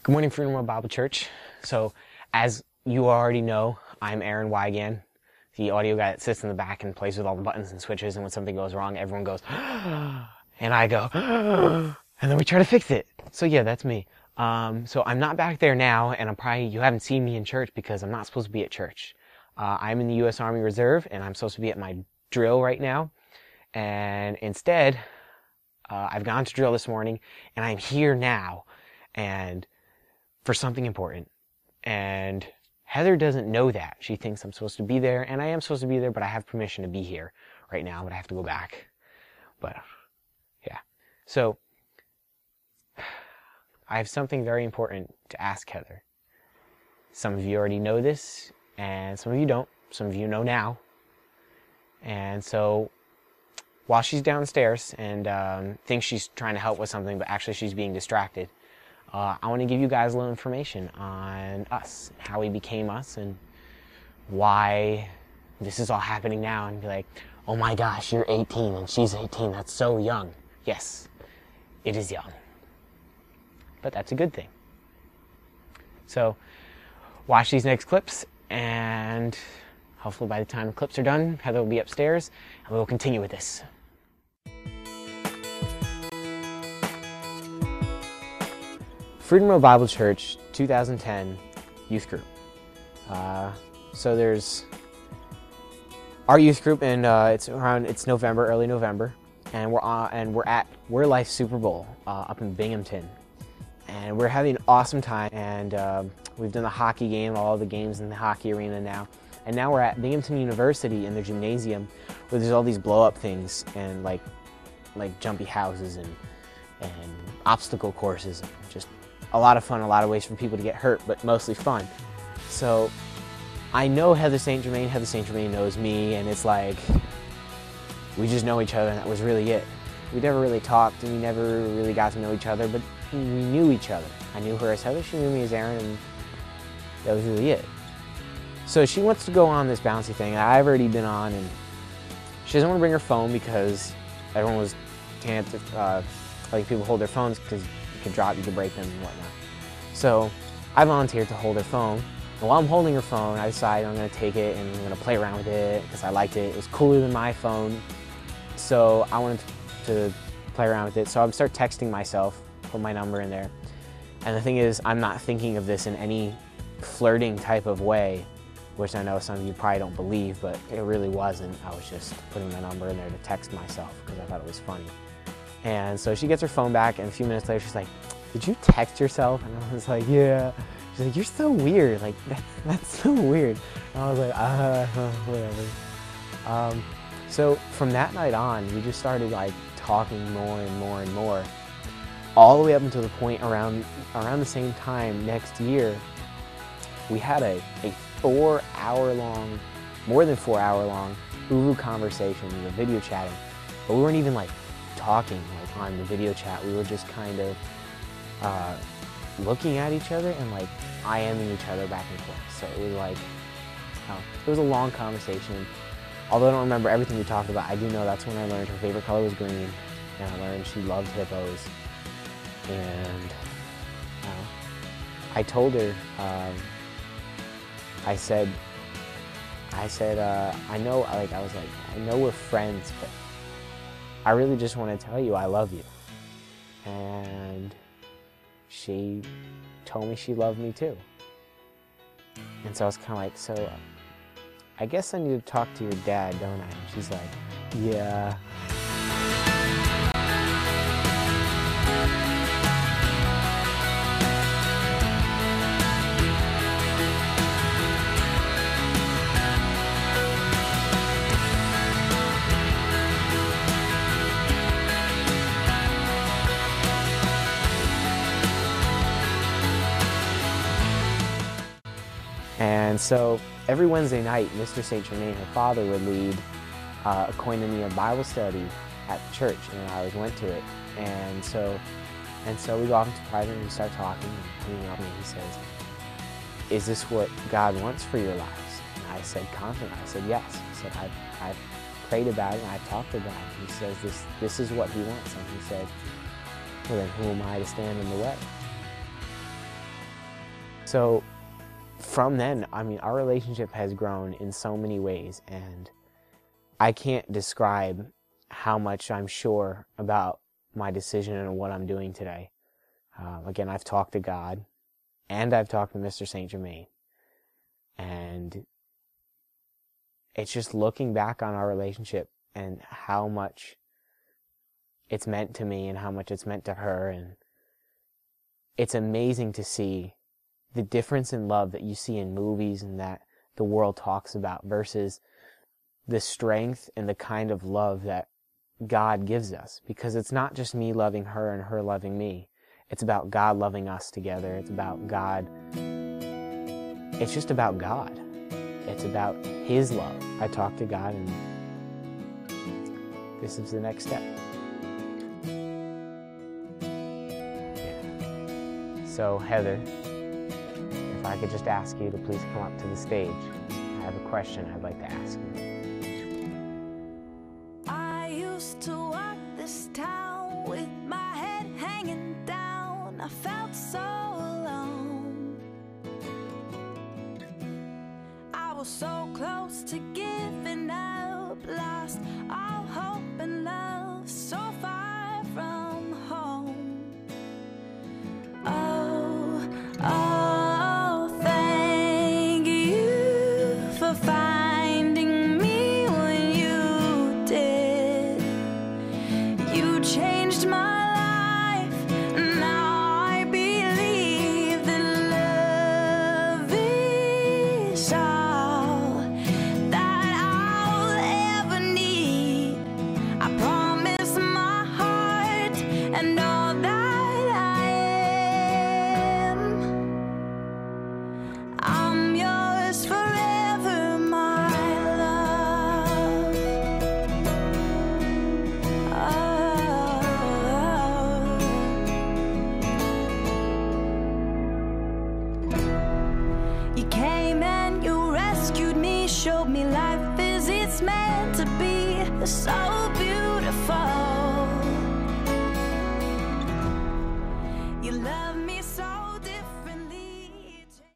Good morning, Freedom World Bible Church. So, as you already know, I'm Aaron Weigand, the audio guy that sits in the back and plays with all the buttons and switches, and when something goes wrong, everyone goes, and I go, and then we try to fix it. So yeah, that's me. So I'm not back there now, and you haven't seen me in church because I'm not supposed to be at church. I'm in the U.S. Army Reserve, and I'm supposed to be at my drill right now, and instead, I've gone to drill this morning, and I'm here now, and for something important. And Heather doesn't know that. She thinks I'm supposed to be there, and I am supposed to be there, but I have permission to be here right now, but I have to go back. But, yeah. So, I have something very important to ask Heather. Some of you already know this, and some of you don't. Some of you know now. And so, while she's downstairs and thinks she's trying to help with something, but actually she's being distracted, I want to give you guys a little information on us, how we became us, and why this is all happening now, and be like, oh my gosh, you're 18 and she's 18, that's so young. Yes, it is young. But that's a good thing. So, watch these next clips, and hopefully by the time the clips are done, Heather will be upstairs, and we will continue with this. Freedom Road Bible Church 2010 youth group. So there's our youth group, and it's November, early November, and we're at We're Life Super Bowl up in Binghamton, and we're having an awesome time. And we've done the hockey game, all the games in the hockey arena now, and now we're at Binghamton University in their gymnasium, where there's all these blow-up things and like jumpy houses and obstacle courses, and just a lot of fun, a lot of ways for people to get hurt, but mostly fun. So I know Heather St. Germain knows me, and it's like we just know each other, and that was really it. We never really talked, and we never really got to know each other, but we knew each other. I knew her as Heather, she knew me as Aaron, and that was really it. So she wants to go on this bouncy thing that I've already been on, and she doesn't want to bring her phone because everyone was letting people hold their phones because you could break them and whatnot. So I volunteered to hold her phone, and while I'm holding her phone, I decided I'm going to take it and I'm going to play around with it because I liked it. It was cooler than my phone, so I wanted to play around with it. So I start texting myself, put my number in there, and the thing is, I'm not thinking of this in any flirting type of way, which I know some of you probably don't believe, but it really wasn't. I was just putting my number in there to text myself because I thought it was funny. And so she gets her phone back, and a few minutes later she's like, did you text yourself? And I was like, yeah. She's like, you're so weird. Like, that's so weird. And I was like, whatever. So from that night on, we just started like talking more and more and more, all the way up until the point around the same time next year, we had a 4-hour long, more than 4-hour long Uru conversation. We were video chatting, but we weren't even like talking like on the video chat. We were just kind of looking at each other and like IMing each other back and forth. So it was like, it was a long conversation. Although I don't remember everything we talked about, I do know that's when I learned her favorite color was green, and I learned she loved hippos. And I told her, I said, I know, like, I was like, I know we're friends, but I really just want to tell you I love you. And she told me she loved me too. And so I was kind of like, so I guess I need to talk to your dad, don't I? And she's like, yeah. And so every Wednesday night, Mr. St. Germain, her father, would lead a Koinonia Bible study at the church, and I always went to it. And so we go off into private and we start talking, and he says, is this what God wants for your lives? And I said confidently, I said yes. I said, I've prayed about it and I've talked to God. He says this is what he wants. And he said, well then who am I to stand in the way? So from then, I mean, our relationship has grown in so many ways, and I can't describe how much I'm sure about my decision and what I'm doing today. Again, I've talked to God, and I've talked to Mr. St. Germain, and it's just looking back on our relationship and how much it's meant to me and how much it's meant to her, and it's amazing to see the difference in love that you see in movies and that the world talks about versus the strength and the kind of love that God gives us. Because it's not just me loving her and her loving me. It's about God loving us together. It's about God. It's just about God. It's about His love. I talked to God, and this is the next step. Yeah. So, Heather, if I could just ask you to please come up to the stage. I have a question I'd like to ask you. I used to walk this town with my head hanging down. I felt so alone. I was so close to giving up, lost all hope and love, so far from home. Oh, thank you for finding me when you did. You changed my life. Now I believe that love is all that I'll ever need. I promise my heart and all that I am. I'm yours forever, my love. You came and you rescued me, showed me life as it's meant to be, so beautiful.